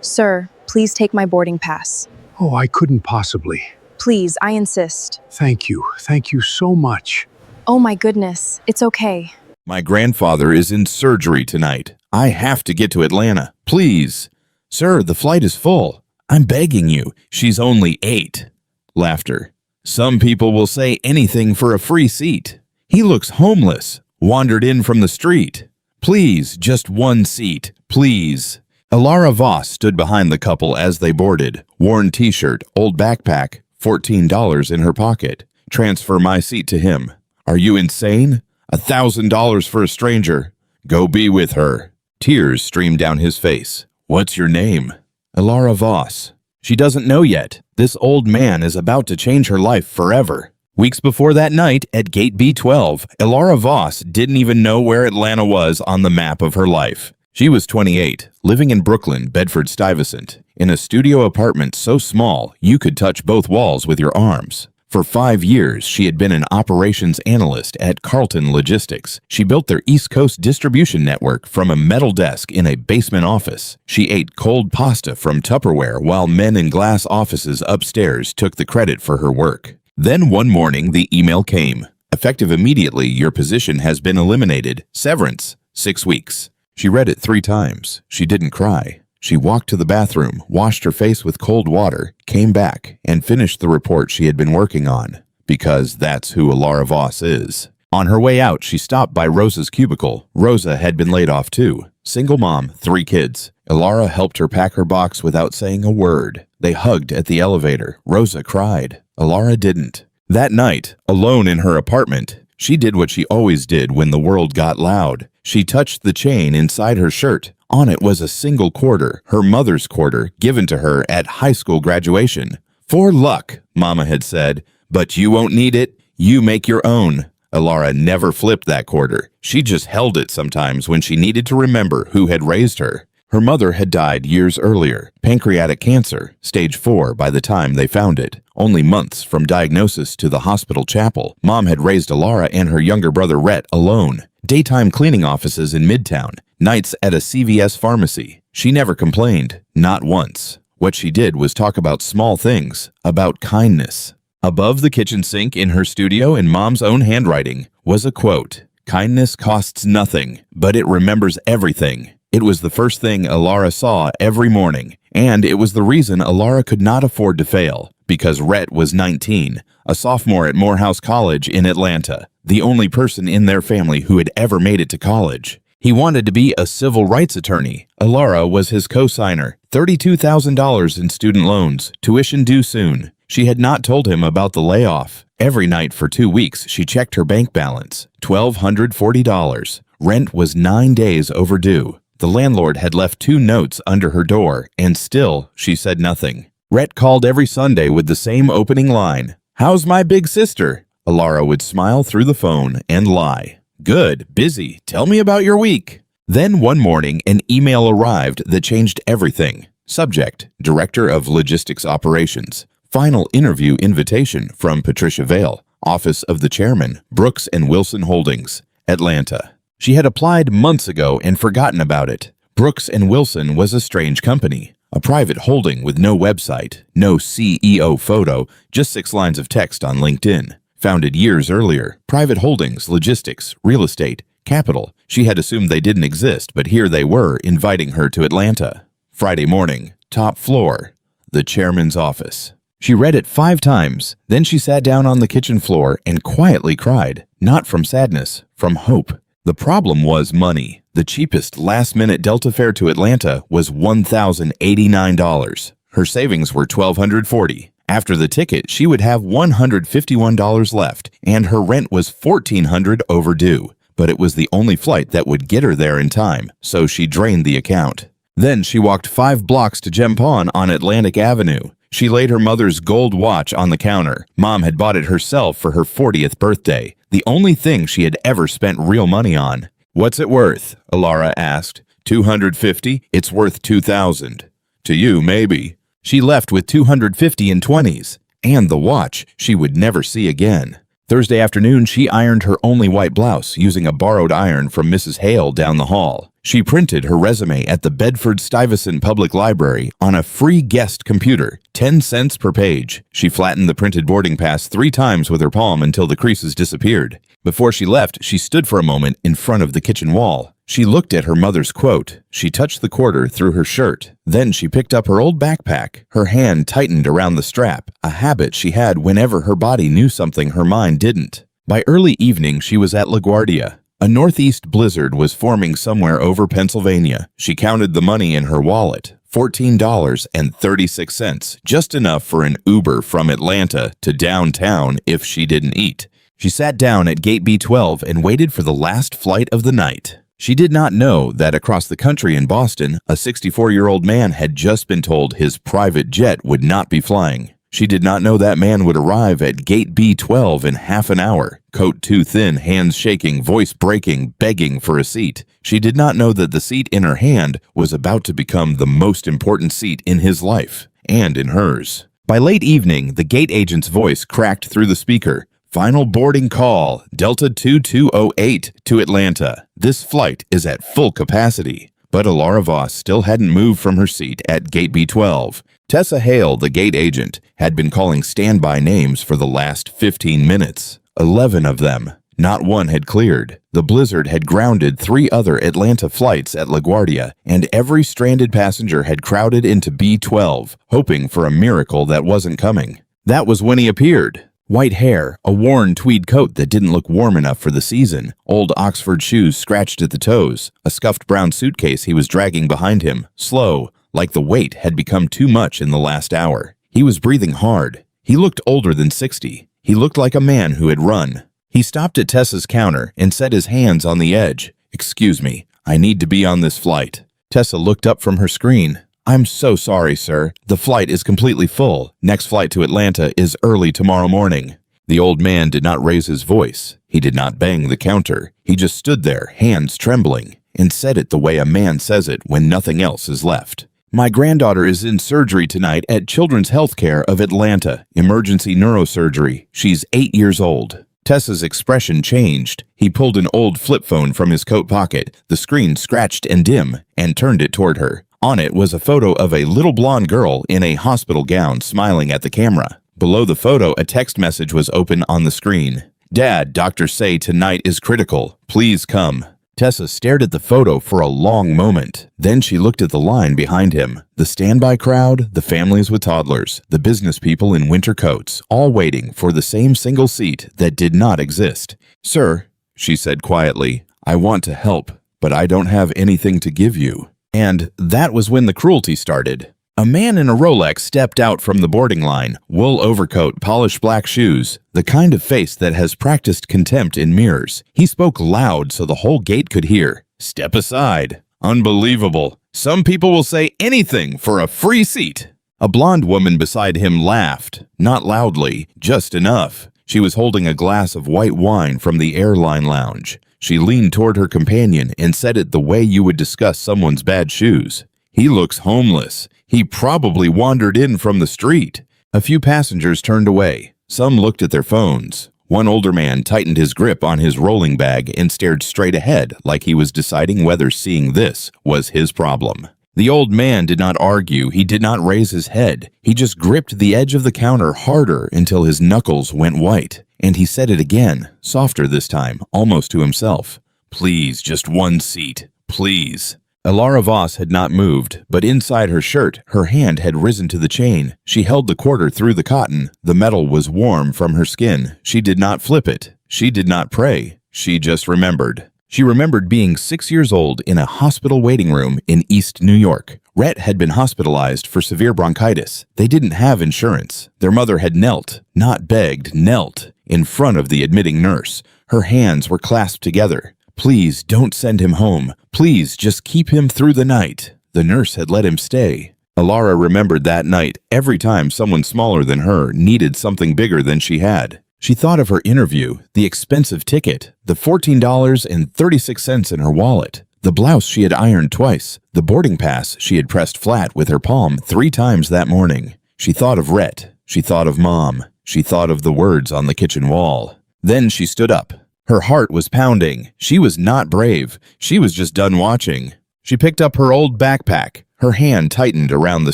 Sir, please take my boarding pass. Oh, I couldn't possibly. Please, I insist. Thank you. Thank you so much. Oh my goodness, it's okay. My grandfather is in surgery tonight. I have to get to Atlanta. Please. Sir, the flight is full. I'm begging you. She's only 8. Laughter. Some people will say anything for a free seat. He looks homeless. Wandered in from the street. Please, just one seat. Please. Alara Voss stood behind the couple as they boarded. Worn t-shirt, old backpack, $14 in her pocket. Transfer my seat to him. Are you insane? $1,000 for a stranger. Go be with her. Tears streamed down his face. What's your name? Alara Voss. She doesn't know yet. This old man is about to change her life forever. Weeks before that night, at Gate B12, Alara Voss didn't even know where Atlanta was on the map of her life. She was 28, living in Brooklyn, Bedford-Stuyvesant, in a studio apartment so small you could touch both walls with your arms. For 5 years, she had been an operations analyst at Carlton Logistics. She built their East Coast distribution network from a metal desk in a basement office. She ate cold pasta from Tupperware while men in glass offices upstairs took the credit for her work. Then one morning, the email came. Effective immediately, your position has been eliminated. Severance, 6 weeks. She read it 3 times. She didn't cry. She walked to the bathroom, washed her face with cold water, came back, and finished the report she had been working on. Because that's who Alara Voss is. On her way out, she stopped by Rosa's cubicle. Rosa had been laid off too. Single mom, 3 kids. Alara helped her pack her box without saying a word. They hugged at the elevator. Rosa cried. Alara didn't. That night, alone in her apartment, she did what she always did when the world got loud. She touched the chain inside her shirt. On it was a single quarter, her mother's quarter, given to her at high school graduation. For luck, Mama had said, but you won't need it. You make your own. Alara never flipped that quarter. She just held it sometimes when she needed to remember who had raised her. Her mother had died years earlier, pancreatic cancer, stage 4 by the time they found it. Only months from diagnosis to the hospital chapel, Mom had raised Alara and her younger brother Rhett alone. Daytime cleaning offices in Midtown, nights at a CVS pharmacy. She never complained, not once. What she did was talk about small things, about kindness. Above the kitchen sink in her studio in Mom's own handwriting was a quote, "Kindness costs nothing, but it remembers everything." It was the first thing Alara saw every morning, and it was the reason Alara could not afford to fail, because Rhett was 19, a sophomore at Morehouse College in Atlanta, the only person in their family who had ever made it to college. He wanted to be a civil rights attorney. Alara was his co-signer, $32,000 in student loans, tuition due soon. She had not told him about the layoff. Every night for 2 weeks, she checked her bank balance, $1,240. Rent was 9 days overdue. The landlord had left 2 notes under her door, and still she said nothing. Rhett called every Sunday with the same opening line. "How's my big sister?" Alara would smile through the phone and lie. "Good, busy. Tell me about your week." Then one morning, an email arrived that changed everything. Subject, Director of Logistics Operations. Final interview invitation from Patricia Vale, Office of the Chairman, Brooks and Wilson Holdings, Atlanta. She had applied months ago and forgotten about it. Brooks and Wilson was a strange company, a private holding with no website, no CEO photo, just 6 lines of text on LinkedIn. Founded years earlier, private holdings, logistics, real estate, capital. She had assumed they didn't exist, but here they were inviting her to Atlanta. Friday morning, top floor, the chairman's office. She read it 5 times, then she sat down on the kitchen floor and quietly cried, not from sadness, from hope. The problem was money. The cheapest last-minute Delta fare to Atlanta was $1,089. Her savings were $1,240. After the ticket, she would have $151 left, and her rent was $1,400 overdue. But it was the only flight that would get her there in time, so she drained the account. Then she walked 5 blocks to Gem Pawn on Atlantic Avenue. She laid her mother's gold watch on the counter. Mom had bought it herself for her 40th birthday, the only thing she had ever spent real money on. "What's it worth?" Alara asked. $250? It's worth $2,000. To you, maybe. She left with $250 in 20s, and the watch she would never see again. Thursday afternoon, she ironed her only white blouse using a borrowed iron from Mrs. Hale down the hall. She printed her resume at the Bedford-Stuyvesant Public Library on a free guest computer, 10 cents per page. She flattened the printed boarding pass 3 times with her palm until the creases disappeared. Before she left, she stood for a moment in front of the kitchen wall. She looked at her mother's quote. She touched the quarter through her shirt. Then she picked up her old backpack. Her hand tightened around the strap, a habit she had whenever her body knew something her mind didn't. By early evening, she was at LaGuardia. A northeast blizzard was forming somewhere over Pennsylvania. She counted the money in her wallet, $14.36, just enough for an Uber from Atlanta to downtown if she didn't eat. She sat down at gate B12 and waited for the last flight of the night. She did not know that across the country in Boston, a 64-year-old man had just been told his private jet would not be flying. She did not know that man would arrive at gate B12 in half an hour, coat too thin, hands shaking, voice breaking, begging for a seat. She did not know that the seat in her hand was about to become the most important seat in his life, and in hers. By late evening, the gate agent's voice cracked through the speaker. Final boarding call, Delta 2208 to Atlanta. This flight is at full capacity. But Alara Voss still hadn't moved from her seat at gate B12. Tessa Hale, the gate agent, had been calling standby names for the last 15 minutes. 11 of them. Not one had cleared. The blizzard had grounded 3 other Atlanta flights at LaGuardia, and every stranded passenger had crowded into B12, hoping for a miracle that wasn't coming. That was when he appeared. White hair, a worn tweed coat that didn't look warm enough for the season, old Oxford shoes scratched at the toes, a scuffed brown suitcase he was dragging behind him, slow, like the weight had become too much in the last hour. He was breathing hard. He looked older than 60. He looked like a man who had run. He stopped at Tessa's counter and set his hands on the edge. "Excuse me, I need to be on this flight." Tessa looked up from her screen. "I'm so sorry, sir. The flight is completely full. Next flight to Atlanta is early tomorrow morning." The old man did not raise his voice. He did not bang the counter. He just stood there, hands trembling, and said it the way a man says it when nothing else is left. "My granddaughter is in surgery tonight at Children's Healthcare of Atlanta, emergency neurosurgery. She's 8 years old." Tessa's expression changed. He pulled an old flip phone from his coat pocket, the screen scratched and dim, and turned it toward her. On it was a photo of a little blonde girl in a hospital gown smiling at the camera. Below the photo, a text message was open on the screen. "Dad, doctors say tonight is critical. Please come." Tessa stared at the photo for a long moment. Then she looked at the line behind him. The standby crowd, the families with toddlers, the business people in winter coats, all waiting for the same single seat that did not exist. "Sir," she said quietly, "I want to help, but I don't have anything to give you." And that was when the cruelty started. A man in a Rolex stepped out from the boarding line, wool overcoat, polished black shoes, the kind of face that has practiced contempt in mirrors. He spoke loud so the whole gate could hear. "Step aside. Unbelievable. Some people will say anything for a free seat." A blonde woman beside him laughed, not loudly, just enough. She was holding a glass of white wine from the airline lounge. She leaned toward her companion and said it the way you would discuss someone's bad shoes. "He looks homeless. He probably wandered in from the street." A few passengers turned away. Some looked at their phones. One older man tightened his grip on his rolling bag and stared straight ahead like he was deciding whether seeing this was his problem. The old man did not argue. He did not raise his head. He just gripped the edge of the counter harder until his knuckles went white. And he said it again, softer this time, almost to himself. "Please, just one seat. Please." Alara Voss had not moved, but inside her shirt, her hand had risen to the chain. She held the quarter through the cotton. The metal was warm from her skin. She did not flip it. She did not pray. She just remembered. She remembered being 6 years old in a hospital waiting room in East New York. Rhett had been hospitalized for severe bronchitis. They didn't have insurance. Their mother had knelt, not begged, knelt, in front of the admitting nurse. Her hands were clasped together. "Please don't send him home. Please just keep him through the night." The nurse had let him stay. Alara remembered that night every time someone smaller than her needed something bigger than she had. She thought of her interview, the expensive ticket, the $14.36 in her wallet, the blouse she had ironed twice, the boarding pass she had pressed flat with her palm 3 times that morning. She thought of Rhett. She thought of Mom. She thought of the words on the kitchen wall. Then she stood up. Her heart was pounding. She was not brave. She was just done watching. She picked up her old backpack. Her hand tightened around the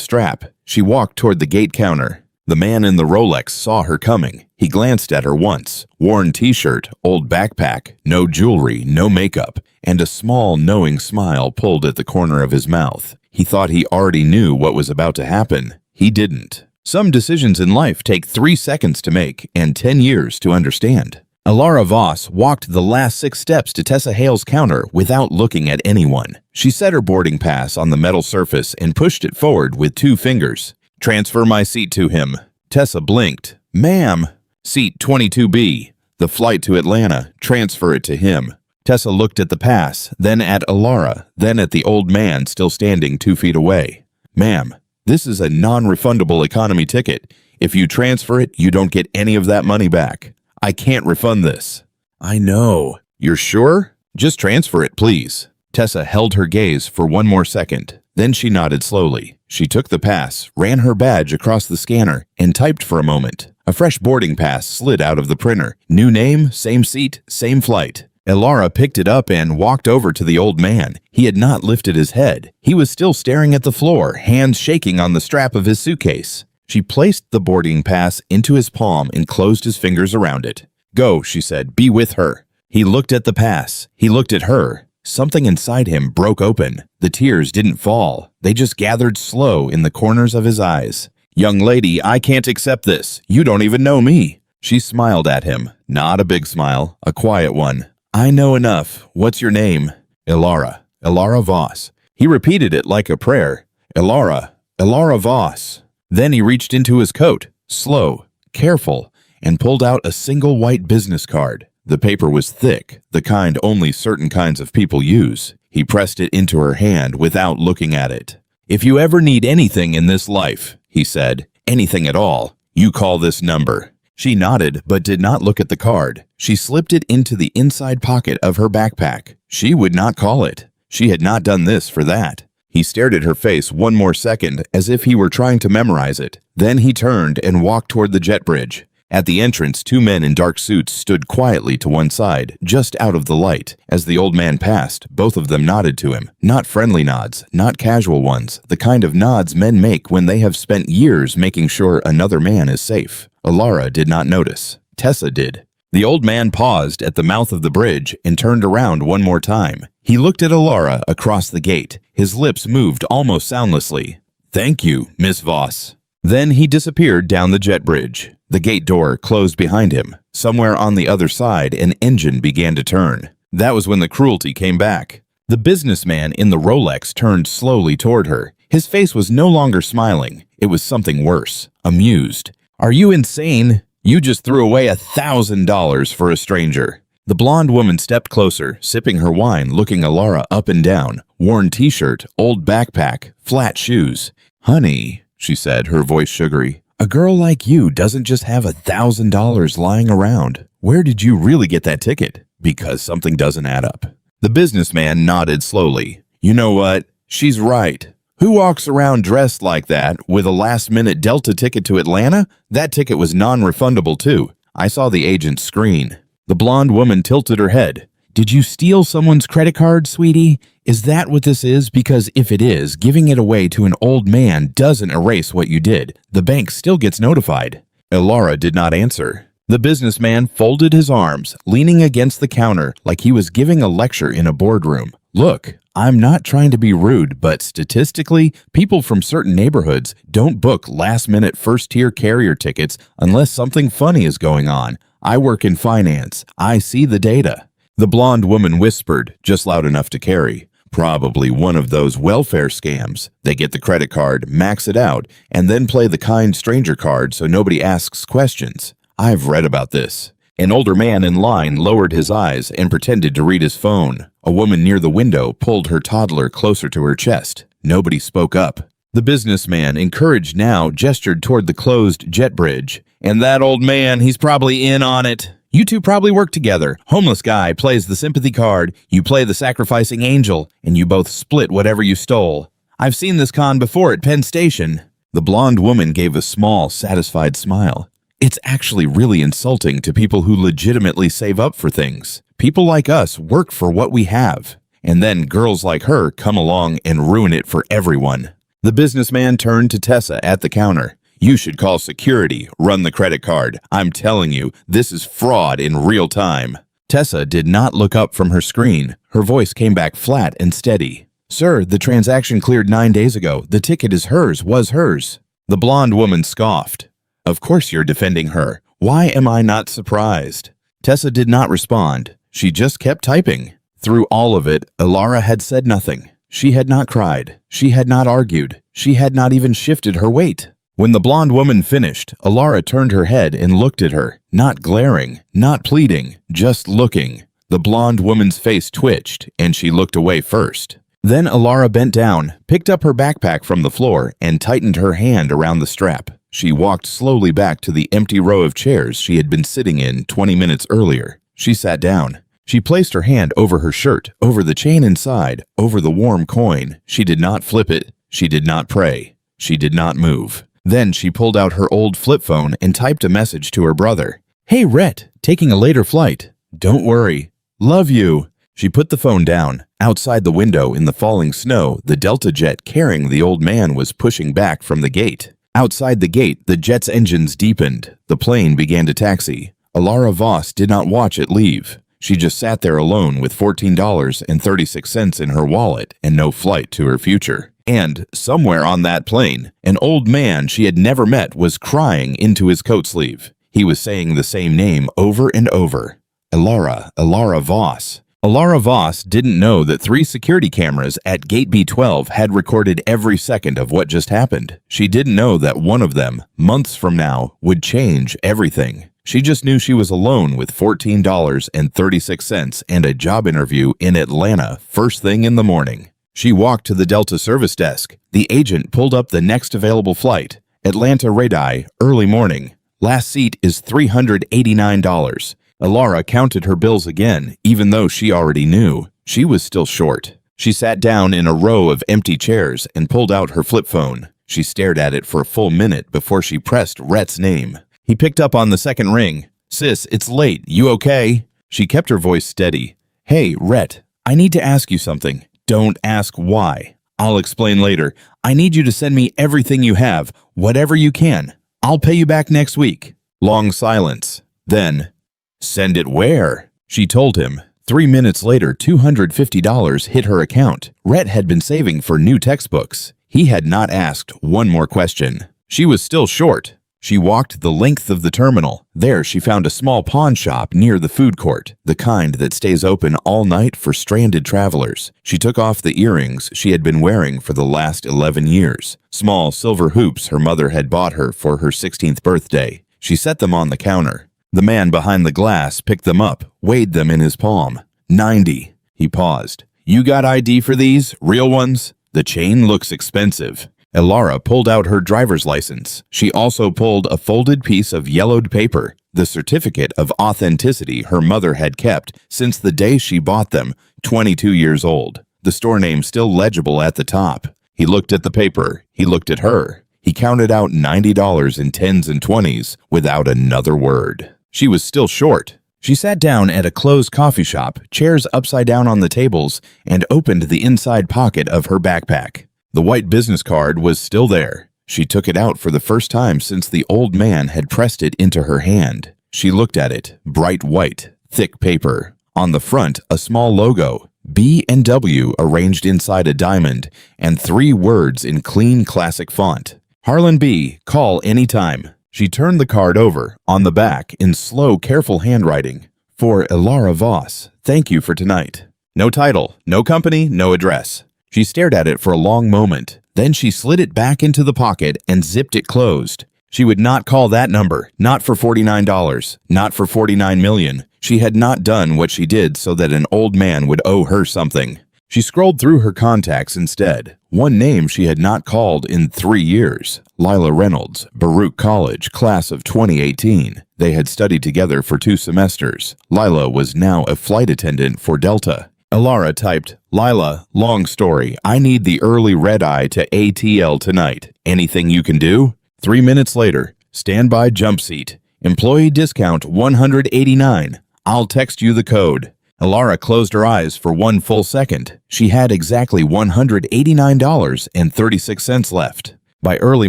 strap. She walked toward the gate counter. The man in the Rolex saw her coming. He glanced at her once. Worn t-shirt, old backpack, no jewelry, no makeup, and a small, knowing smile pulled at the corner of his mouth. He thought he already knew what was about to happen. He didn't. Some decisions in life take 3 seconds to make and 10 years to understand. Alara Voss walked the last 6 steps to Tessa Hale's counter without looking at anyone. She set her boarding pass on the metal surface and pushed it forward with 2 fingers. "Transfer my seat to him." Tessa blinked. "Ma'am." "Seat 22B. The flight to Atlanta. Transfer it to him." Tessa looked at the pass, then at Alara, then at the old man still standing 2 feet away. "Ma'am, this is a non-refundable economy ticket. If you transfer it, you don't get any of that money back. I can't refund this." "I know. You're sure? Just transfer it, please." Tessa held her gaze for 1 more second. Then she nodded slowly. She took the pass, ran her badge across the scanner, and typed for a moment. A fresh boarding pass slid out of the printer. New name, same seat, same flight. Alara picked it up and walked over to the old man. He had not lifted his head. He was still staring at the floor, hands shaking on the strap of his suitcase. She placed the boarding pass into his palm and closed his fingers around it. "Go," she said. "Be with her." He looked at the pass. He looked at her. Something inside him broke open. The tears didn't fall. They just gathered slow in the corners of his eyes. "Young lady, I can't accept this. You don't even know me." She smiled at him. Not a big smile, a quiet one. "I know enough. What's your name?" "Alara. Alara Voss." He repeated it like a prayer. "Alara. Alara Voss." Then he reached into his coat, slow, careful, and pulled out a single white business card. The paper was thick, the kind only certain kinds of people use. He pressed it into her hand without looking at it. "If you ever need anything in this life," he said, "anything at all, you call this number." She nodded but did not look at the card. She slipped it into the inside pocket of her backpack. She would not call it. She had not done this for that. He stared at her face 1 more second as if he were trying to memorize it. Then he turned and walked toward the jet bridge. At the entrance, 2 men in dark suits stood quietly to one side, just out of the light. As the old man passed, both of them nodded to him. Not friendly nods, not casual ones, the kind of nods men make when they have spent years making sure another man is safe. Alara did not notice. Tessa did. The old man paused at the mouth of the bridge and turned around 1 more time. He looked at Alara across the gate. His lips moved almost soundlessly. "Thank you, Miss Voss." Then he disappeared down the jet bridge. The gate door closed behind him. Somewhere on the other side, an engine began to turn. That was when the cruelty came back. The businessman in the Rolex turned slowly toward her. His face was no longer smiling. It was something worse, amused. "Are you insane? You just threw away $1,000 for a stranger." The blonde woman stepped closer, sipping her wine, looking Alara up and down. Worn t-shirt, old backpack, flat shoes. "Honey," she said, her voice sugary, "a girl like you doesn't just have $1,000 lying around. Where did you really get that ticket? Because something doesn't add up." The businessman nodded slowly. "You know what? She's right. Who walks around dressed like that with a last-minute Delta ticket to Atlanta? That ticket was non-refundable too. I saw the agent's screen." The blonde woman tilted her head. "Did you steal someone's credit card, sweetie? Is that what this is? Because if it is, giving it away to an old man doesn't erase what you did. The bank still gets notified." Alara did not answer. The businessman folded his arms, leaning against the counter like he was giving a lecture in a boardroom. "Look, I'm not trying to be rude, but statistically, people from certain neighborhoods don't book last-minute first-tier carrier tickets unless something funny is going on. I work in finance. I see the data." The blonde woman whispered, just loud enough to carry. "Probably one of those welfare scams. They get the credit card, max it out, and then play the kind stranger card so nobody asks questions. I've read about this." An older man in line lowered his eyes and pretended to read his phone. A woman near the window pulled her toddler closer to her chest. Nobody spoke up. The businessman, encouraged now, gestured toward the closed jet bridge. "And that old man, he's probably in on it. You two probably work together. Homeless guy plays the sympathy card, you play the sacrificing angel, and you both split whatever you stole. I've seen this con before at Penn Station." The blonde woman gave a small, satisfied smile. It's actually really insulting to people who legitimately save up for things. People like us work for what we have. And then girls like her come along and ruin it for everyone. The businessman turned to Tessa at the counter. You should call security, run the credit card. I'm telling you, this is fraud in real time. Tessa did not look up from her screen. Her voice came back flat and steady. Sir, the transaction cleared 9 days ago. The ticket is hers, was hers. The blonde woman scoffed. Of course you're defending her. Why am I not surprised? Tessa did not respond. She just kept typing. Through all of it, Elara had said nothing. She had not cried. She had not argued. She had not even shifted her weight. When the blonde woman finished, Elara turned her head and looked at her, not glaring, not pleading, just looking. The blonde woman's face twitched, and she looked away first. Then Elara bent down, picked up her backpack from the floor, and tightened her hand around the strap. She walked slowly back to the empty row of chairs she had been sitting in 20 minutes earlier. She sat down. She placed her hand over her shirt, over the chain inside, over the warm coin. She did not flip it. She did not pray. She did not move. Then she pulled out her old flip phone and typed a message to her brother. Hey, Rhett, taking a later flight. Don't worry. Love you. She put the phone down. Outside the window in the falling snow, the Delta jet carrying the old man was pushing back from the gate. Outside the gate, the jet's engines deepened. The plane began to taxi. Elara Voss did not watch it leave. She just sat there alone with $14.36 in her wallet and no flight to her future. And somewhere on that plane, an old man she had never met was crying into his coat sleeve. He was saying the same name over and over. Elara Voss. Elara Voss didn't know that 3 security cameras at Gate B12 had recorded every second of what just happened. She didn't know that one of them, months from now, would change everything. She just knew she was alone with $14.36 and a job interview in Atlanta first thing in the morning. She walked to the Delta service desk. The agent pulled up the next available flight. Atlanta red-eye, early morning. Last seat is $389. Elara counted her bills again, even though she already knew. She was still short. She sat down in a row of empty chairs and pulled out her flip phone. She stared at it for a full minute before she pressed Rhett's name. He picked up on the second ring. Sis, it's late. You okay? She kept her voice steady. Hey, Rhett, I need to ask you something. Don't ask why. I'll explain later. I need you to send me everything you have, whatever you can. I'll pay you back next week. Long silence. Then, send it where? She told him. 3 minutes later, $250 hit her account. Rhett had been saving for new textbooks. He had not asked one more question. She was still short. She walked the length of the terminal. There she found a small pawn shop near the food court, the kind that stays open all night for stranded travelers. She took off the earrings she had been wearing for the last 11 years, small silver hoops her mother had bought her for her 16th birthday. She set them on the counter. The man behind the glass picked them up, weighed them in his palm. 90. He paused. You got ID for these? Real ones? The chain looks expensive. Elara pulled out her driver's license. She also pulled a folded piece of yellowed paper, the certificate of authenticity her mother had kept since the day she bought them, 22 years old. The store name still legible at the top. He looked at the paper. He looked at her. He counted out $90 in 10s and 20s without another word. She was still short. She sat down at a closed coffee shop, chairs upside down on the tables, and opened the inside pocket of her backpack. The white business card was still there. She took it out for the first time since the old man had pressed it into her hand. She looked at it, bright white, thick paper. On the front, a small logo, B&W arranged inside a diamond, and 3 words in clean classic font. Harlan B., call anytime. She turned the card over, on the back, in slow, careful handwriting. For Elara Voss, thank you for tonight. No title, no company, no address. She stared at it for a long moment. Then she slid it back into the pocket and zipped it closed. She would not call that number, not for $49, not for $49 million. She had not done what she did so that an old man would owe her something. She scrolled through her contacts instead. One name she had not called in 3 years. Lila Reynolds, Baruch College, class of 2018. They had studied together for 2 semesters. Lila was now a flight attendant for Delta. Elara typed, Lila, long story. I need the early red-eye to ATL tonight. Anything you can do? 3 minutes later, standby jump seat. Employee discount $189. I'll text you the code. Alara closed her eyes for one full second. She had exactly $189.36 left. By early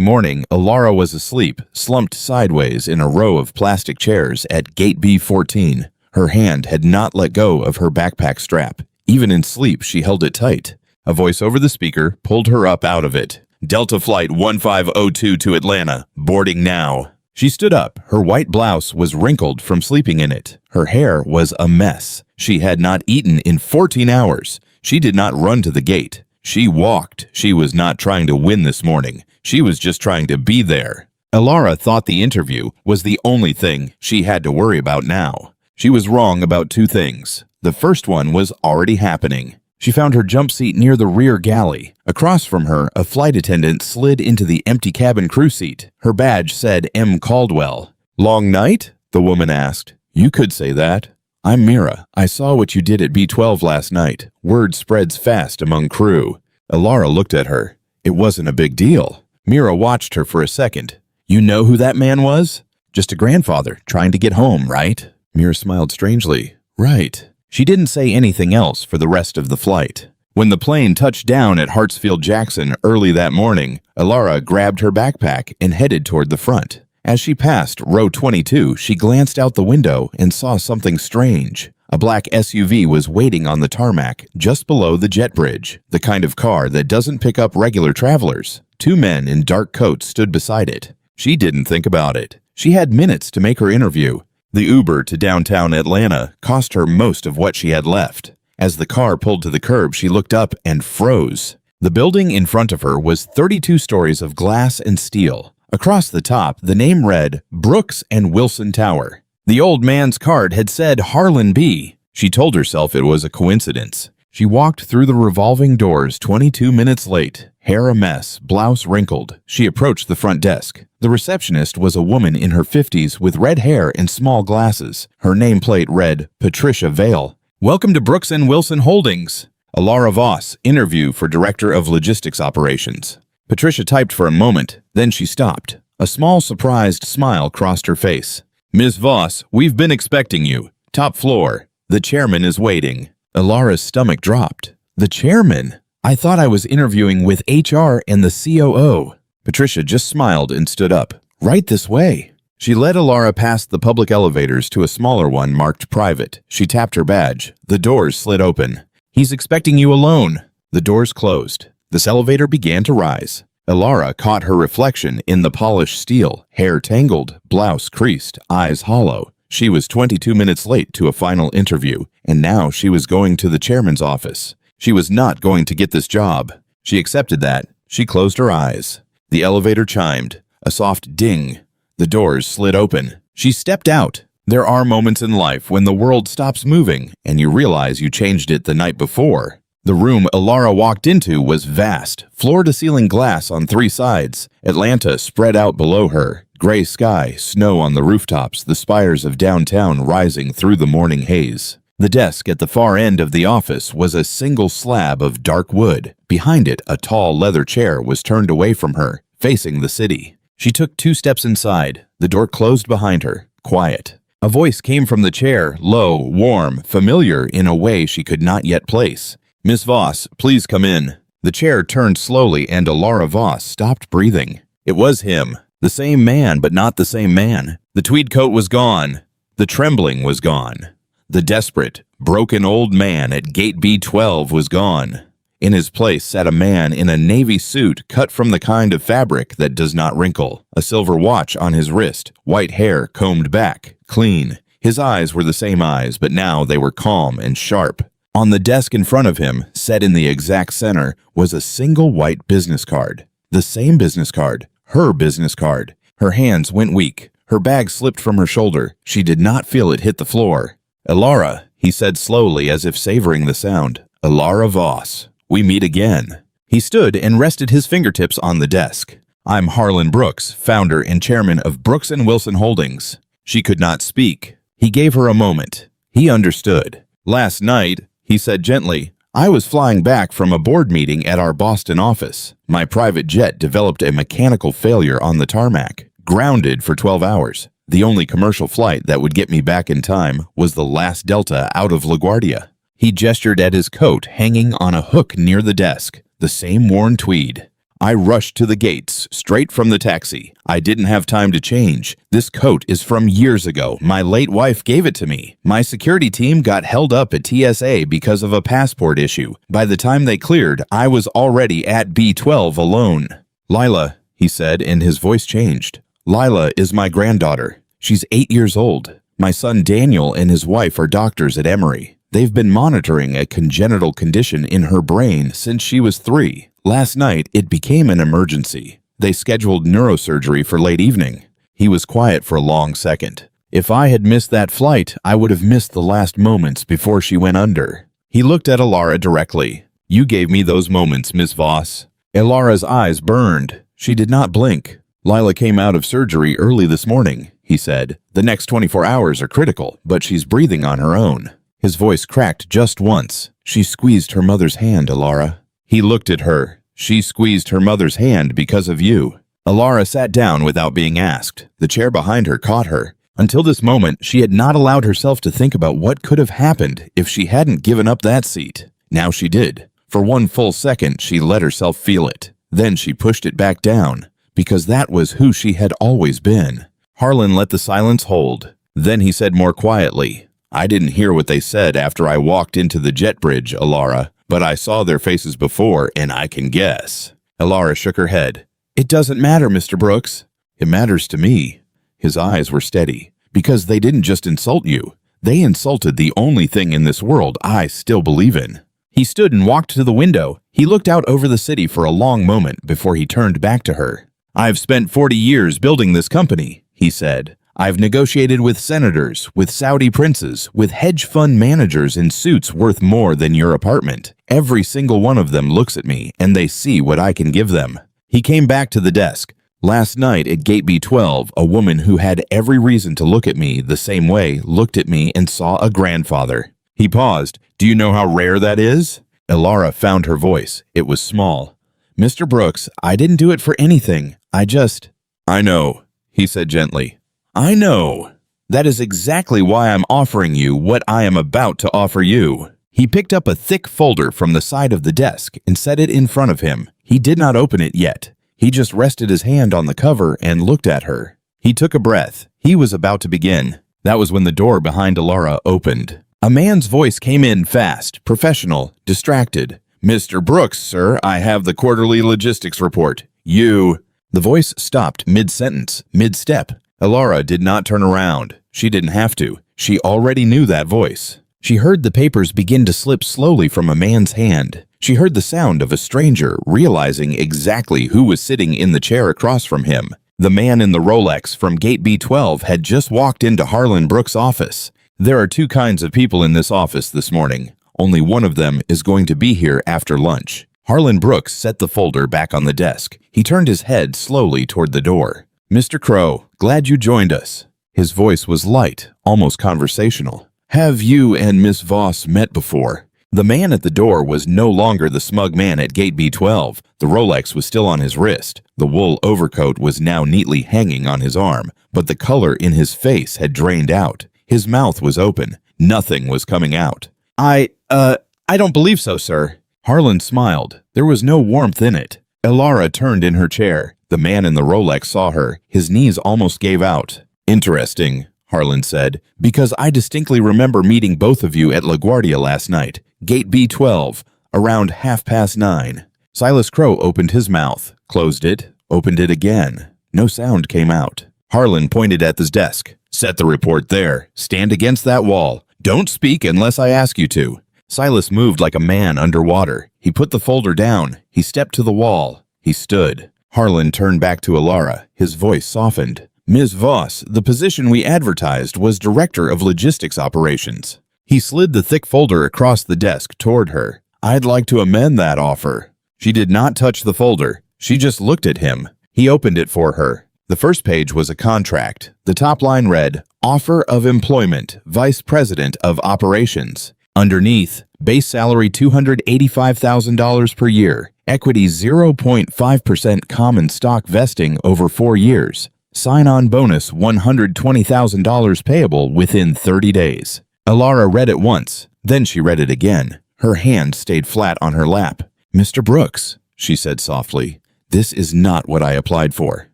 morning, Alara was asleep, slumped sideways in a row of plastic chairs at Gate B14. Her hand had not let go of her backpack strap. Even in sleep, she held it tight. A voice over the speaker pulled her up out of it. Delta Flight 1502 to Atlanta, boarding now. She stood up. Her white blouse was wrinkled from sleeping in it. Her hair was a mess. She had not eaten in 14 hours. She did not run to the gate. She walked. She was not trying to win this morning. She was just trying to be there. Alara thought the interview was the only thing she had to worry about now. She was wrong about two things. The first one was already happening. She found her jump seat near the rear galley. Across from her, a flight attendant slid into the empty cabin crew seat. Her badge said M. Caldwell. "Long night?" the woman asked. "You could say that. I'm Mira. I saw what you did at B-12 last night. Word spreads fast among crew." Alara looked at her. It wasn't a big deal. Mira watched her for a second. "You know who that man was?" "Just a grandfather trying to get home, right?" Mira smiled strangely. "Right." She didn't say anything else for the rest of the flight. When the plane touched down at Hartsfield-Jackson early that morning, Alara grabbed her backpack and headed toward the front. As she passed row 22, she glanced out the window and saw something strange. A black SUV was waiting on the tarmac just below the jet bridge, the kind of car that doesn't pick up regular travelers. Two men in dark coats stood beside it. She didn't think about it. She had minutes to make her interview. The Uber to downtown Atlanta cost her most of what she had left. As the car pulled to the curb, she looked up and froze. The building in front of her was 32 stories of glass and steel. Across the top, the name read Brooks and Wilson Tower. The old man's card had said Harlan B. She told herself it was a coincidence. She walked through the revolving doors 22 minutes late, hair a mess, blouse wrinkled. She approached the front desk. The receptionist was a woman in her 50s with red hair and small glasses. Her nameplate read Patricia Vale. "Welcome to Brooks and Wilson Holdings." Alara Voss, interview for Director of Logistics Operations. Patricia typed for a moment, then she stopped. A small surprised smile crossed her face. "Ms. Voss, we've been expecting you. Top floor. The chairman is waiting." Alara's stomach dropped. The chairman? I thought I was interviewing with HR and the COO. Patricia just smiled and stood up. "Right this way." She led Alara past the public elevators to a smaller one marked private. She tapped her badge. The doors slid open. "He's expecting you alone." The doors closed. This elevator began to rise. Alara caught her reflection in the polished steel, hair tangled, blouse creased, eyes hollow. She was 22 minutes late to a final interview, and now she was going to the chairman's office. She was not going to get this job. She accepted that. She closed her eyes. The elevator chimed. A soft ding. The doors slid open. She stepped out. There are moments in life when the world stops moving, and you realize you changed it the night before. The room Alara walked into was vast, floor-to-ceiling glass on three sides. Atlanta spread out below her. Gray sky, snow on the rooftops, the spires of downtown rising through the morning haze. The desk at the far end of the office was a single slab of dark wood. Behind it, a tall leather chair was turned away from her, facing the city. She took 2 steps inside. The door closed behind her. Quiet. A voice came from the chair, low, warm, familiar in a way she could not yet place. "Miss Voss, please come in." The chair turned slowly and Alara Voss stopped breathing. It was him. The same man, but not the same man. The tweed coat was gone. The trembling was gone. The desperate, broken old man at Gate B12 was gone. In his place sat a man in a navy suit cut from the kind of fabric that does not wrinkle. A silver watch on his wrist, white hair combed back, clean. His eyes were the same eyes, but now they were calm and sharp. On the desk in front of him, set in the exact center, was a single white business card. The same business card. Her business card. Her hands went weak. Her bag slipped from her shoulder. She did not feel it hit the floor. "Alara," he said slowly as if savoring the sound. "Alara Voss. We meet again." He stood and rested his fingertips on the desk. "I'm Harlan Brooks, founder and chairman of Brooks and Wilson Holdings." She could not speak. He gave her a moment. He understood. "Last night," he said gently, "I was flying back from a board meeting at our Boston office. My private jet developed a mechanical failure on the tarmac. Grounded for 12 hours. The only commercial flight that would get me back in time was the last Delta out of LaGuardia. He gestured at his coat hanging on a hook near the desk, the same worn tweed. I rushed to the gates, straight from the taxi. I didn't have time to change. This coat is from years ago. My late wife gave it to me. My security team got held up at TSA because of a passport issue. By the time they cleared, I was already at B12 alone. Lila, he said, and his voice changed. Lila is my granddaughter. She's 8 years old. My son Daniel and his wife are doctors at Emory. They've been monitoring a congenital condition in her brain since she was 3. Last night, it became an emergency. They scheduled neurosurgery for late evening. He was quiet for a long second. If I had missed that flight, I would have missed the last moments before she went under. He looked at Alara directly. You gave me those moments, Miss Voss. Alara's eyes burned. She did not blink. Lila came out of surgery early this morning, he said. The next 24 hours are critical, but she's breathing on her own. His voice cracked just once. She squeezed her mother's hand, Alara. He looked at her. She squeezed her mother's hand because of you. Alara sat down without being asked. The chair behind her caught her. Until this moment, she had not allowed herself to think about what could have happened if she hadn't given up that seat. Now she did. For one full second, she let herself feel it. Then she pushed it back down, because that was who she had always been. Harlan let the silence hold. Then he said more quietly, I didn't hear what they said after I walked into the jet bridge, Alara, but I saw their faces before, and I can guess. Alara shook her head. It doesn't matter, Mr. Brooks. It matters to me. His eyes were steady. Because they didn't just insult you. They insulted the only thing in this world I still believe in. He stood and walked to the window. He looked out over the city for a long moment before he turned back to her. I've spent 40 years building this company, he said. I've negotiated with senators, with Saudi princes, with hedge fund managers in suits worth more than your apartment. Every single one of them looks at me, and they see what I can give them. He came back to the desk. Last night at Gate B12, a woman who had every reason to look at me the same way looked at me and saw a grandfather. He paused. Do you know how rare that is? Alara found her voice. It was small. Mr. Brooks, I didn't do it for anything. I know, he said gently. I know. That is exactly why I'm offering you what I am about to offer you. He picked up a thick folder from the side of the desk and set it in front of him. He did not open it yet. He just rested his hand on the cover and looked at her. He took a breath. He was about to begin. That was when the door behind Alara opened. A man's voice came in fast, professional, distracted. Mr. Brooks, sir, I have the quarterly logistics report. The voice stopped mid-sentence, mid-step. Alara did not turn around. She didn't have to. She already knew that voice. She heard the papers begin to slip slowly from a man's hand. She heard the sound of a stranger realizing exactly who was sitting in the chair across from him. The man in the Rolex from Gate B12 had just walked into Harlan Brooks' office. There are 2 kinds of people in this office this morning. Only one of them is going to be here after lunch. Harlan Brooks set the folder back on the desk. He turned his head slowly toward the door. Mr. Crow, glad you joined us. His voice was light, almost conversational. Have you and Miss Voss met before? The man at the door was no longer the smug man at Gate B12. The Rolex was still on his wrist. The wool overcoat was now neatly hanging on his arm, but the color in his face had drained out. His mouth was open. Nothing was coming out. I don't believe so, sir. Harlan smiled. There was no warmth in it. Alara turned in her chair. The man in the Rolex saw her. His knees almost gave out. Interesting, Harlan said, because I distinctly remember meeting both of you at LaGuardia last night. Gate B12, around 9:30. Silas Crow opened his mouth, closed it, opened it again. No sound came out. Harlan pointed at his desk. Set the report there. Stand against that wall. Don't speak unless I ask you to. Silas moved like a man underwater. He put the folder down. He stepped to the wall. He stood. Harlan turned back to Alara. His voice softened. Ms. Voss, the position we advertised was Director of Logistics Operations. He slid the thick folder across the desk toward her. I'd like to amend that offer. She did not touch the folder. She just looked at him. He opened it for her. The first page was a contract. The top line read, Offer of Employment, Vice President of Operations. Underneath, base salary $285,000 per year. Equity 0.5% common stock vesting over 4 years. Sign-on bonus $120,000 payable within 30 days. Alara read it once, then she read it again. Her hand stayed flat on her lap. "Mr. Brooks," she said softly, "this is not what I applied for."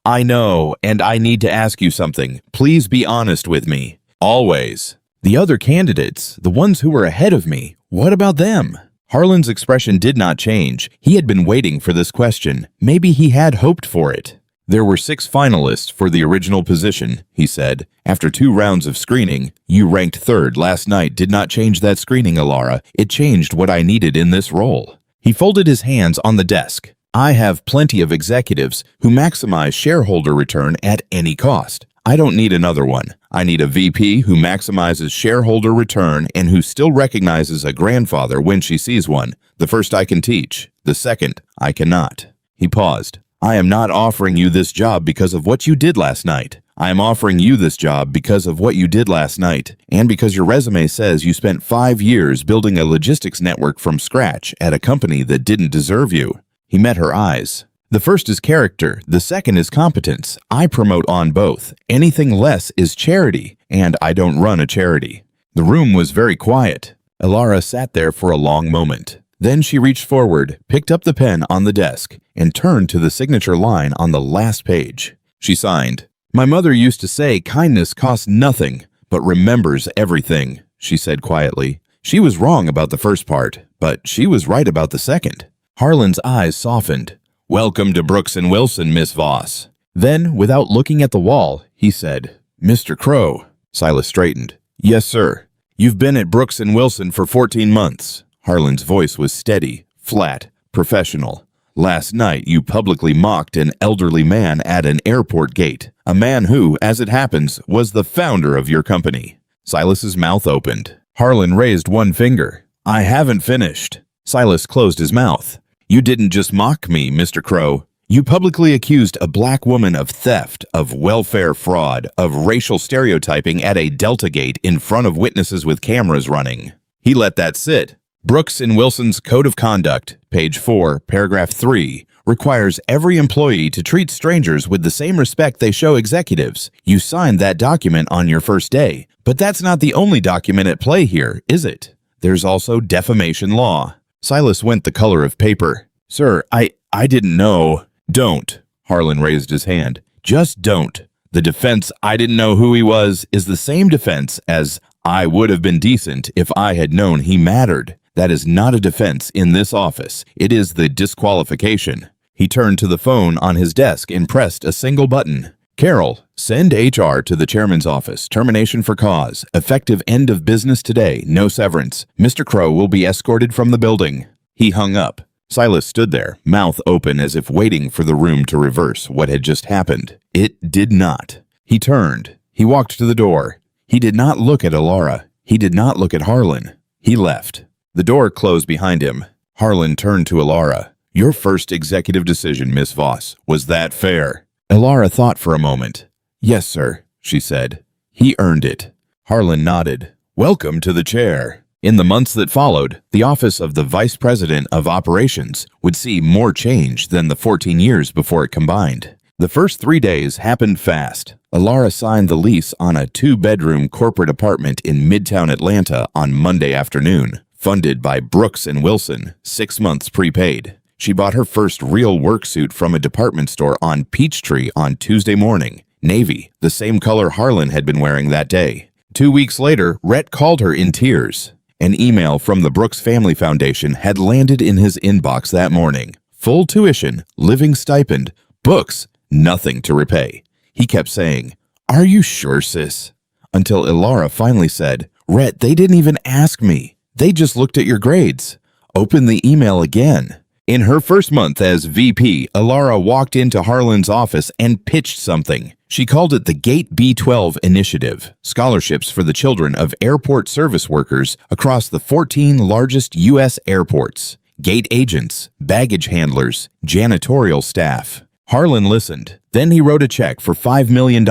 "I know, and I need to ask you something. Please be honest with me." "Always." "The other candidates, the ones who were ahead of me, what about them?" Harlan's expression did not change. He had been waiting for this question. Maybe he had hoped for it. "There were 6 finalists for the original position," he said. "After 2 rounds of screening, you ranked 3rd last night did not change that screening, Alara. It changed what I needed in this role." He folded his hands on the desk. "I have plenty of executives who maximize shareholder return at any cost. I don't need another one. I need a VP who maximizes shareholder return and who still recognizes a grandfather when she sees one. The first I can teach. The second, I cannot." He paused. "I am not offering you this job because of what you did last night. I am offering you this job because of what you did last night, and because your resume says you spent 5 years building a logistics network from scratch at a company that didn't deserve you." He met her eyes. "The first is character, the second is competence. I promote on both. Anything less is charity, and I don't run a charity." The room was very quiet. Alara sat there for a long moment. Then she reached forward, picked up the pen on the desk, and turned to the signature line on the last page. She signed. "My mother used to say kindness costs nothing, but remembers everything," she said quietly. She was wrong about the first part, but she was right about the second. Harlan's eyes softened. "Welcome to Brooks & Wilson, Miss Voss." Then, without looking at the wall, he said, "Mr. Crow." Silas straightened. "Yes, sir. You've been at Brooks & Wilson for 14 months. Harlan's voice was steady, flat, professional. "Last night you publicly mocked an elderly man at an airport gate, a man who, as it happens, was the founder of your company." Silas's mouth opened. Harlan raised one finger. "I haven't finished." Silas closed his mouth. "You didn't just mock me, Mr. Crow. You publicly accused a black woman of theft, of welfare fraud, of racial stereotyping at a Delta gate in front of witnesses with cameras running." He let that sit. "Brooks & Wilson's Code of Conduct, page 4, paragraph 3, requires every employee to treat strangers with the same respect they show executives. You signed that document on your first day, but that's not the only document at play here, is it? There's also defamation law." Silas went the color of paper. "Sir, I didn't know." "Don't." Harlan raised his hand. "Just don't. The defense, 'I didn't know who he was,' is the same defense as 'I would have been decent if I had known he mattered.' That is not a defense in this office. It is the disqualification." He turned to the phone on his desk and pressed a single button. "Carol, send HR to the chairman's office. Termination for cause. Effective end of business today. No severance. Mr. Crow will be escorted from the building." He hung up. Silas stood there, mouth open as if waiting for the room to reverse what had just happened. It did not. He turned. He walked to the door. He did not look at Alara. He did not look at Harlan. He left. The door closed behind him. Harlan turned to Alara. "Your first executive decision, Miss Voss. Was that fair?" Alara thought for a moment. "Yes, sir," she said. "He earned it." Harlan nodded. "Welcome to the chair." In the months that followed, the office of the Vice President of Operations would see more change than the 14 years before it combined. The first 3 days happened fast. Alara signed the lease on a 2-bedroom corporate apartment in Midtown Atlanta on Monday afternoon, funded by Brooks & Wilson, 6 months prepaid. She bought her first real work suit from a department store on Peachtree on Tuesday morning, navy, the same color Harlan had been wearing that day. 2 weeks later, Rhett called her in tears. An email from the Brooks Family Foundation had landed in his inbox that morning. Full tuition, living stipend, books, nothing to repay. He kept saying, "Are you sure, sis?" Until Alara finally said, "Rhett, they didn't even ask me. They just looked at your grades." Open the email again. In her first month as VP, Alara walked into Harlan's office and pitched something. She called it the Gate B12 Initiative, scholarships for the children of airport service workers across the 14 largest U.S. airports, gate agents, baggage handlers, janitorial staff. Harlan listened. Then he wrote a check for $5 million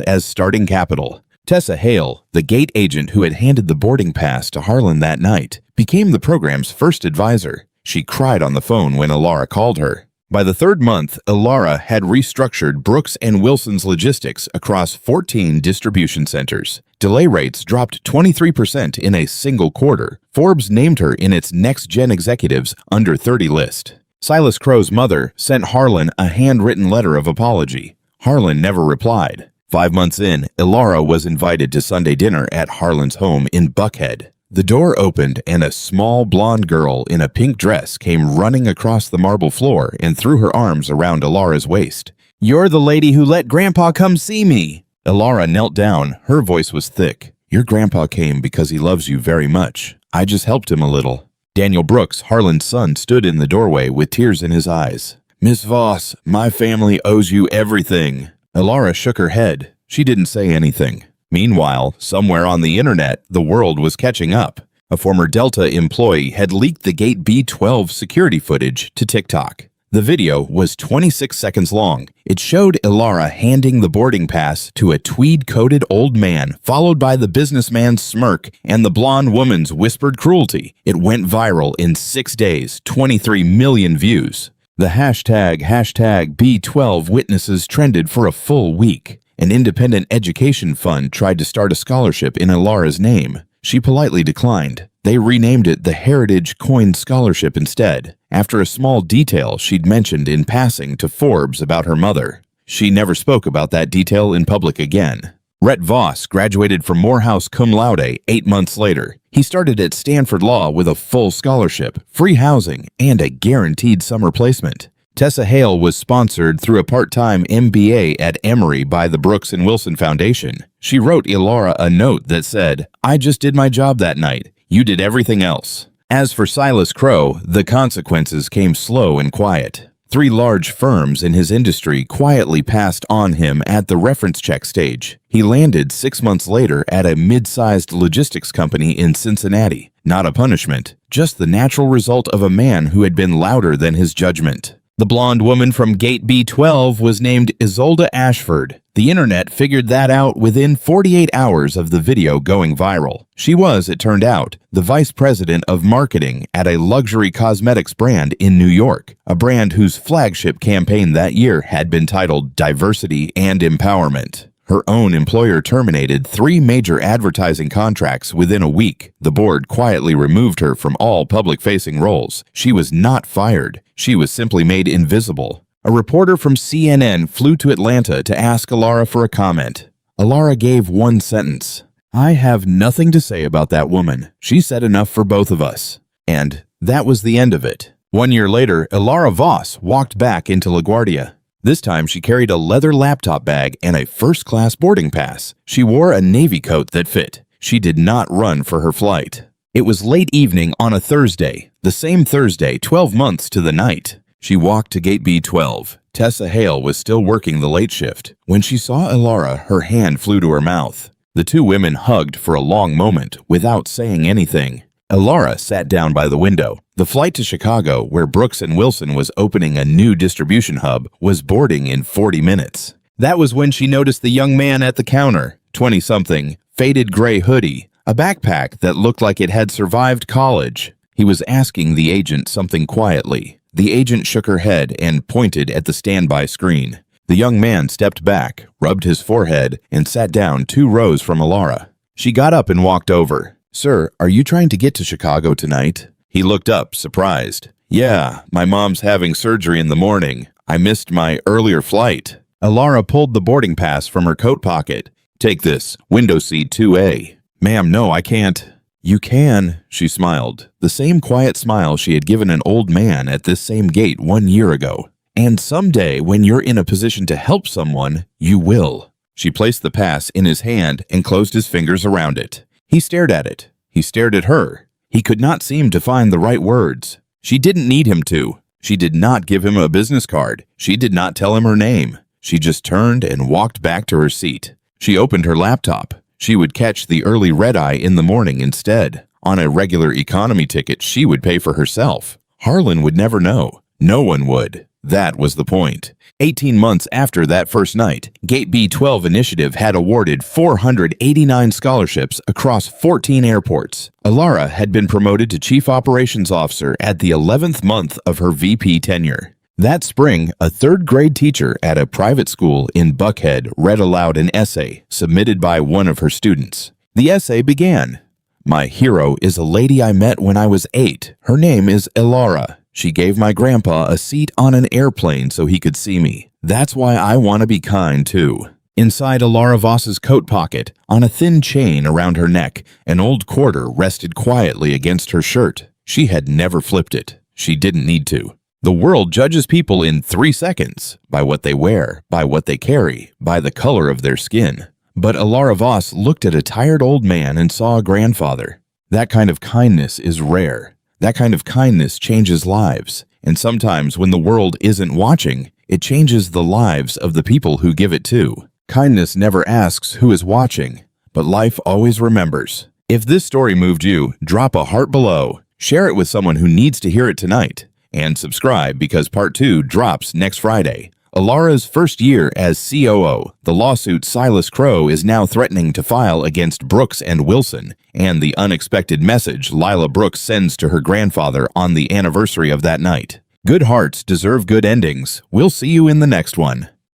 as starting capital. Tessa Hale, the gate agent who had handed the boarding pass to Harlan that night, became the program's first advisor. She cried on the phone when Alara called her. By the third month, Ilara had restructured Brooks and Wilson's logistics across 14 distribution centers. Delay rates dropped 23% in a single quarter. Forbes named her in its next-gen executives under 30 list. Silas Crow's mother sent Harlan a handwritten letter of apology. Harlan never replied. 5 months in, Ilara was invited to Sunday dinner at Harlan's home in Buckhead. The door opened and a small blonde girl in a pink dress came running across the marble floor and threw her arms around Ilara's waist. "You're the lady who let Grandpa come see me." Ilara knelt down. Her voice was thick. "Your grandpa came because he loves you very much. I just helped him a little." Daniel Brooks, Harlan's son, stood in the doorway with tears in his eyes. "Miss Voss, my family owes you everything." Ilara shook her head. She didn't say anything. Meanwhile, somewhere on the internet, the world was catching up. A former Delta employee had leaked the Gate B12 security footage to TikTok. The video was 26 seconds long. It showed Ilara handing the boarding pass to a tweed-coated old man, followed by the businessman's smirk and the blonde woman's whispered cruelty. It went viral in 6 days, 23 million views. The hashtag B12 witnesses trended for a full week. An independent education fund tried to start a scholarship in Ilara's name. She politely declined. They renamed it the Heritage Coin Scholarship instead, after a small detail she'd mentioned in passing to Forbes about her mother. She never spoke about that detail in public again. Rhett Voss graduated from Morehouse cum laude 8 months later. He started at Stanford Law with a full scholarship, free housing, and a guaranteed summer placement. Tessa Hale was sponsored through a part-time MBA at Emory by the Brooks and Wilson Foundation. She wrote Ilara a note that said, "I just did my job that night. You did everything else." As for Silas Crow, the consequences came slow and quiet. 3 large firms in his industry quietly passed on him at the reference check stage. He landed 6 months later at a mid-sized logistics company in Cincinnati. Not a punishment, just the natural result of a man who had been louder than his judgment. The blonde woman from Gate B12 was named Isolde Ashford. The internet figured that out within 48 hours of the video going viral. She was, it turned out, the vice president of marketing at a luxury cosmetics brand in New York, a brand whose flagship campaign that year had been titled Diversity and Empowerment. Her own employer terminated 3 major advertising contracts within a week. The board quietly removed her from all public-facing roles. She was not fired. She was simply made invisible. A reporter from CNN flew to Atlanta to ask Ilara for a comment. Ilara gave one sentence. "I have nothing to say about that woman. She said enough for both of us." And that was the end of it. 1 year later, Ilara Voss walked back into LaGuardia. This time she carried a leather laptop bag and a first-class boarding pass. She wore a navy coat that fit. She did not run for her flight. It was late evening on a Thursday, the same Thursday 12 months to the night. She walked to Gate B12. Tessa Hale was still working the late shift. When she saw Ilara, her hand flew to her mouth. The 2 women hugged for a long moment without saying anything. Ilara sat down by the window. The flight to Chicago, where Brooks and Wilson was opening a new distribution hub, was boarding in 40 minutes. That was when she noticed the young man at the counter, 20-something, faded gray hoodie, a backpack that looked like it had survived college. He was asking the agent something quietly. The agent shook her head and pointed at the standby screen. The young man stepped back, rubbed his forehead, and sat down 2 rows from Ilara. She got up and walked over. "Sir, are you trying to get to Chicago tonight?" He looked up, surprised. "Yeah, my mom's having surgery in the morning. I missed my earlier flight." Ilara pulled the boarding pass from her coat pocket. "Take this, window seat 2A. "Ma'am, no, I can't." "You can," she smiled. The same quiet smile she had given an old man at this same gate 1 year ago. "And someday, when you're in a position to help someone, you will." She placed the pass in his hand and closed his fingers around it. He stared at it. He stared at her. He could not seem to find the right words. She didn't need him to. She did not give him a business card. She did not tell him her name. She just turned and walked back to her seat. She opened her laptop. She would catch the early red-eye in the morning instead. On a regular economy ticket, she would pay for herself. Harlan would never know. No one would. That was the point. 18 months after that first night, Gate B12 Initiative had awarded 489 scholarships across 14 airports. Ilara had been promoted to Chief Operations Officer at the 11th month of her VP tenure. That spring, a third-grade teacher at a private school in Buckhead read aloud an essay submitted by one of her students. The essay began, "My hero is a lady I met when I was 8. Her name is Elara. She gave my grandpa a seat on an airplane so he could see me. That's why I want to be kind, too." Inside Elara Voss's coat pocket, on a thin chain around her neck, an old quarter rested quietly against her shirt. She had never flipped it. She didn't need to. The world judges people in 3 seconds, by what they wear, by what they carry, by the color of their skin. But Elara Voss looked at a tired old man and saw a grandfather. That kind of kindness is rare. That kind of kindness changes lives. And sometimes when the world isn't watching, it changes the lives of the people who give it to. Kindness never asks who is watching, but life always remembers. If this story moved you, drop a heart below, share it with someone who needs to hear it tonight, and subscribe because part 2 drops next Friday. Elara's first year as COO, the lawsuit Silas Crow is now threatening to file against Brooks and Wilson, and the unexpected message Lila Brooks sends to her grandfather on the anniversary of that night. Good hearts deserve good endings. We'll see you in the next one.